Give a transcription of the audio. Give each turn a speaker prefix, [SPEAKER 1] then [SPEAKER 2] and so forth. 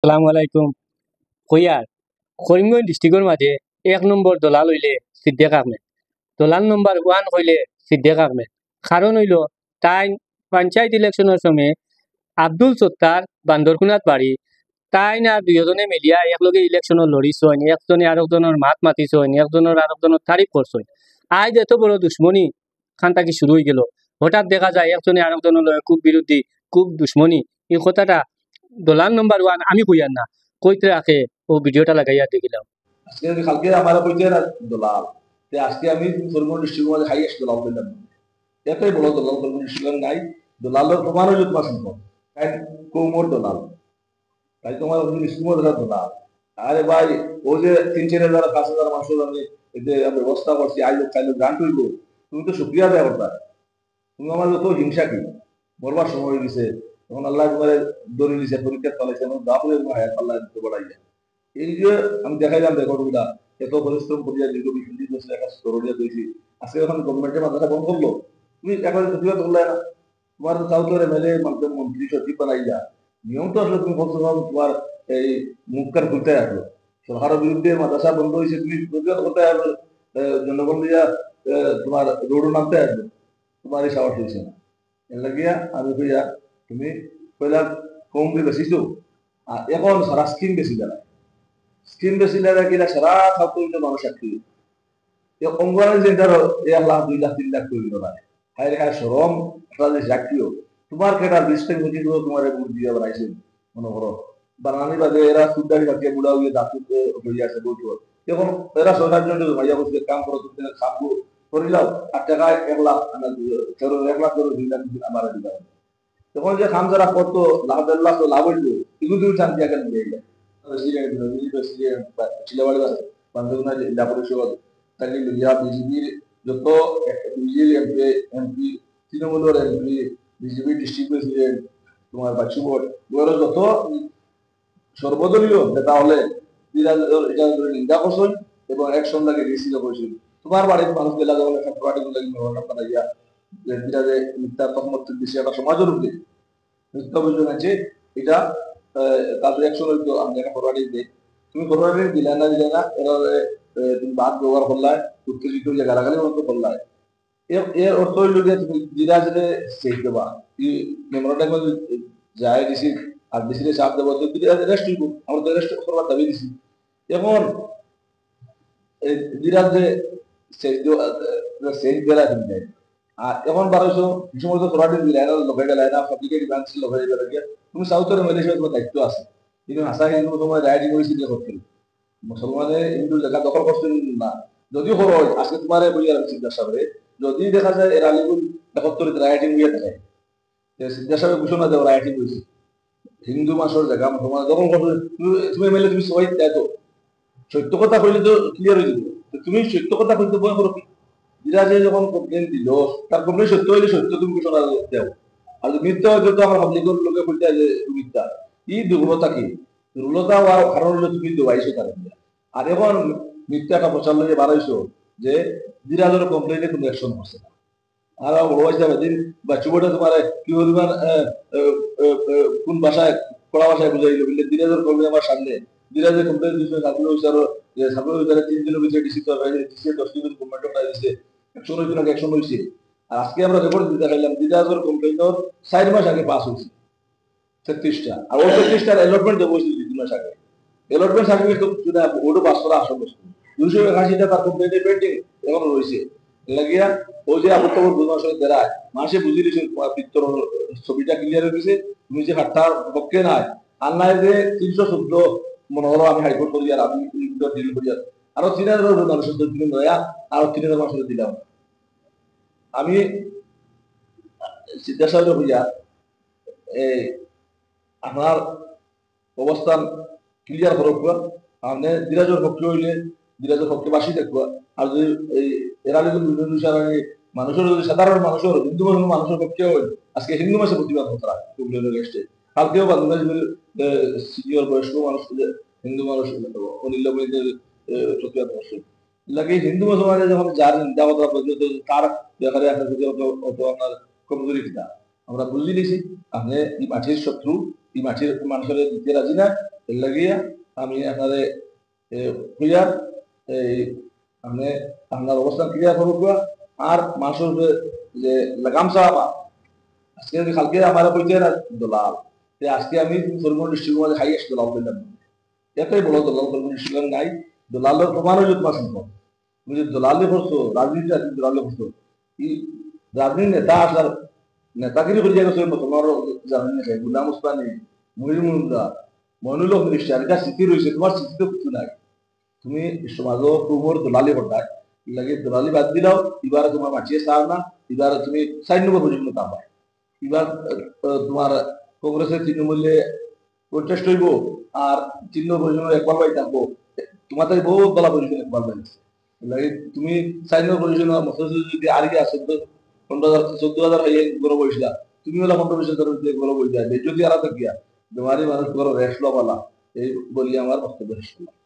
[SPEAKER 1] সালামু আলাইকুম। কইয়ার করিমগঞ্জ ডিস্ট্রিক্টর মাঝে 1 নম্বর দলাল হইলে সিদ্দিক আহমেদ। দলাল নম্বর 1 হইলে সিদ্দিক আহমেদ। কারণ হইল তাই পঞ্চায়েত ইলেকশনের সময় আব্দুল সত্তার বান্দরকুনাত বাড়ি তাই না দুজনে মিলিয়া একলগে ইলেকশনের লড়িছইন, একজনে আরেকজনের মাত মাতিছইন, একজনের আরেকজনের তারিফ করছইন। আজ এত বড় দুশ্মনী খান থাকি শুরু হয়ে গেল। হঠাৎ দেখা যায় একজনে আরেকজনের লগে খুব বিরোধী, খুব দুশ্মনী। এই কথাটা দলাল নম্বর 1 আমি কইয়ার না, কইতে রাখে ও ভিডিওটা লাগাইয়া দেখিলাম।
[SPEAKER 2] আজকে কালকে আমার কইতে না দলাল আজকে আমি করিমগঞ্জ ডিস্ট্রিক্টের মধ্যে হাইয়েস্ট দলাল পেলাম। এতই বড় দলাল করিমগঞ্জ ডিস্ট্রিক্টের নাই। দলালের প্রমাণ হইল তোমার সম্ভব কৌমর দলাল, তাই তোমার ডিস্ট্রিক্ট দলাল। আরে ভাই ও যে 3-4 হাজার 5,000 মানুষের আমি ব্যবস্থা করছি, আইলো খাইলো গ্রান্ট হইব, তুমি তো সুক্রিয়া দেয় করতা। তুমি আমার যত হিংসা কি মরবার সময় দিছে, তখন আল্লাহ তোমার দড়ি দিছে, পরীক্ষা চালাইছে, দাপুরে হায়াত আল্লাহ দিতে বাড়াইয়া। এই যে আমি দেখাইলাম রেকর্ডগুলা, এত পরিশ্রম করিয়া দীর্ঘ 20 বছর একটা করণীয় দিয়েছি। আজকে যখন গভর্নমেন্টের মাদ্রাসা বন্ধ করলো, তুমি এখন প্রতিবাদ করলে না। তোমার সাউথের এমএলএ মন্ত্রী সচিব বানাইয়া নিয়ম তো আসলে তুমি বলছো তোমার এই মুখকার খুলতে আসলো। সরকারের বিরুদ্ধে মাদ্রাসা বন্ধ হয়েছে, তুমি প্রতিবাদ করতে আসলো, জনগণ দিয়া তোমার রোড নামতে আসবে, তোমার এই সাহস হয়েছে না। এর লাগিয়া আমি কইয়া তুমি কইলা কমকে বেশিছো, আর এখন সারা স্কিম বেশি দাঁড়ায়। স্কিম বেশি দাঁড়ায় কিনা সারা থাকতে মানুষ একটি অঙ্গনের যে 1 লাখ 2 লাখ 3 লাখ তৈরি করা হায় রেখা সরম চাকরিও তোমার কেটা 20 থেকে 25 তোমার বুট দিয়ে বানাইছে মনে করো বানানি বাদে এরা সুদারি বাকিয়া বুড়া হয়ে দাঁতুতে হয়ে আছে বলতো। এখন এরা সরকার জন্য ভাইয়া বসে কাম করো, তুমি কাম করিলাও আর টাকা 1 লাখ 1 লাখ 2 লাখ আমার দিলাম। তখন যে খাম যারা করতো লাখ 1.5 লাখ লাভ হইতো, এগুলো তুমি শান্তি আগে নিয়ে গেলে চিলাবাড়ি বান্ধবনা জেলা পরিষদ তাকে লইয়া বিজেপির যত বিজেপি এমপি, তৃণমূলের এমপি, বিজেপি ডিস্ট্রিক্ট প্রেসিডেন্ট, তোমার বাচ্চু বোর্ড, ওরা যত সর্বদলীয় নেতা হলে এটা নিন্দা করছেন এবং একশন লাগে রিসিভ করছেন। তোমার বাড়ির মানুষ গেলা যখন একটা পার্টি গুলো বানাইয়া যে মিথ্যা তহমত দিচ্ছে একটা সমাজের উপরে মিথ্যা অভিযোগ আছে, এটা তাদের একশন হইতো আমি একটা ফরওয়ার্ডিং দিই। তুমি ফরওয়ার্ডিং দিলে না এরা তুমি বাদ ব্যবহার করলায়, উত্তেজিত হয়ে গালাগালি মতো করলায়। এর অর্থ হইল যে তুমি দিরাজরে চেক দেবা, মেমোরান্ডাম যায় দিছি আর ডিসিরে চাপ দেবো তো দিরাজ রেস্ট হইব, আমরা তো রেস্ট করবার দাবি দিছি। এখন দিরাজে চেক দেওয়া তুমি আর এখন 1200 সময় তো ফরওয়ার্ডিং দিলে এরা লগে গেলে না ফটিকেট ব্রাঞ্চ লগে গেলে তুমি সাউথের মালয়েশিয়ার তোমার দায়িত্ব আছে, কিন্তু আশা হিন্দু তোমার রাইডিং হয়েছে দিয়ে করতে মুসলমানে হিন্দু জায়গা দখল করতে না। যদিও খবর আজকে তোমার বইয়া জিজ্ঞাসা করে যদি দেখা যায় এর আলিগুল 71 রাইটিং হয়ে থাকে, জিজ্ঞাসা ঘোষণা দেওয়া রাইটিং হয়েছে হিন্দু মাসের জায়গা মুসলমান দখল করতে, তুমি মেলে তুমি সবাই দেয় তো সত্য কথা কইলে তো ক্লিয়ার হয়ে যাবে। তুমি সত্য কথা কইতে বই করো কি, এরা যে যখন কমপ্লেন দিল তার কমপ্লেন সত্য হইলে সত্য তুমি ঘোষণা দেও, আর মিথ্যা হয়তো তো আমার পাবলিকের লোকে কইতে যে মিথ্যা। ই দুর্বলতা কি, দুর্বলতা হওয়ার কারণ হলো তুমি দেওয়াইছো তার। আর এখন মিথ্যা একটা প্রচার লইয়ে বাড়াইছো যে দিরাজের কমপ্লেনে কোনো অ্যাকশন হচ্ছে না। আর বড় যাবে দিন বা চুবটা তোমার কি পরিমাণ কোন ভাষায় কড়া ভাষায় বুঝাইলো বললে দিরাজের কমপ্লেন আমার সামনে, দিরাজের কমপ্লেন দিচ্ছে সাবুল বিচারও যে সাবুল বিচারে 3 দিনের ভিতরে ডিসি তো ডিসি 10 দিনের গভর্নমেন্ট অর্ডার দিয়েছে, অ্যাকশন হইতো না, অ্যাকশন হয়েছে। আর আজকে আমরা রেকর্ড দিতে পারলাম দিরাজের কমপ্লেনের 4 মাস আগে পাস হয়েছে 36টা, আর ওই 36টার অ্যালটমেন্ট দেবো 2 মাস আগে। অ্যালটমেন্ট সার্টিফিকেট তো ওটা পাস করা আসল বস্তু 281টা তার কমপ্লেন্টে পেন্ডিং এখন রয়েছে লাগিয়া ও যে আপত্তবর 2 মাসের দেরায় মাসে বুঝিয়ে দিয়েছে পিত্তর ছবিটা ক্লিয়ার হয়ে গেছে, তুমি যে হাটটার পক্ষে নাই আর নাই যে 314 মনে হলো আমি হাইকোর্ট করি আর আমি ডিল করি আরো 3,000 মানুষের দিন নয়া আরো 3,000 মানুষের দিলাম। আমি জিজ্ঞাসা হইয়া এই আপনার অবস্থান ক্লিয়ার করব, আপনি দিরাজের পক্ষে হইলে দিরাজের পক্ষে বাসী দেখবা, আর যদি এই এরালে মানুষের যদি সাধারণ মানুষের হিন্দু মানুষের পক্ষে হইল আজকে হিন্দু মাসে প্রতিবাদ করা গেস্টে কালকেও বাংলাদেশ সিনিয়র বয়স্ক মানুষ হিন্দু মানুষ অনিল প্রতিবাদ করছে লাগে হিন্দু মুসলমানের যখন যার নিন্দা কথা পর্যন্ত তার ব্যাপারে আপনার আপনার কমজোরি কিনা আমরা বুঝলি দিছি আপনি এই মাটির শত্রু, এই মাটির মানুষের দিতে রাজি না, এর লাগিয়া আমি আপনাদের ক্লিয়ার এই আপনি আপনার অবস্থান ক্লিয়ার করব। আর মানুষের যে লাগামছা আমার আজকে যদি কালকে আমার কইতে দলাল, আজকে আমি সর্বন ডিস্ট্রিক্টের মধ্যে হাইয়েস্ট দলাল পেলাম, এটাই বড় দলাল সর্বন ডিস্ট্রিক্ট নাই। দলালের প্রমাণ হইল তোমার সম্পদ। তুমি যদি দলালি করছো, রাজনীতি দলালি করছো, এই রাজনীতি নেতা আসার নেতাগিরি করে গেছে তোমার জানেন না, গুলাম উসমানী, মহির মুন্দা, মনুল মিনিস্টার, এটা স্মৃতি রয়েছে, তোমার স্মৃতিতে কিছু নাই। তুমি সমাজও প্রমোর দলালি করতাই লাগে, দলালি বাদ দিলাও, এবার তোমার মাছিয়ে চাও না, এবার তুমি 4 নম্বর পর্যন্ত পাবা। এবার তোমার কংগ্রেসের তৃণমূলে প্রচেষ্ট হইব, আর চিহ্ন পর্যন্ত একবার পাই থাকবো, তোমার তাই বহু দলা পজিশন একবার পাইছে লাগে। তুমি 4 নম্বর পজিশন যদি আর কি আছে 15,000 14,000 হয়ে গরো বসলা, তুমি হলো 15,000 গরো বই যায় যদি আর গিয়া তোমারই মানুষ গরো রেস্ট লবালা। এই বলি আমার বক্তব্য শেষ করলাম।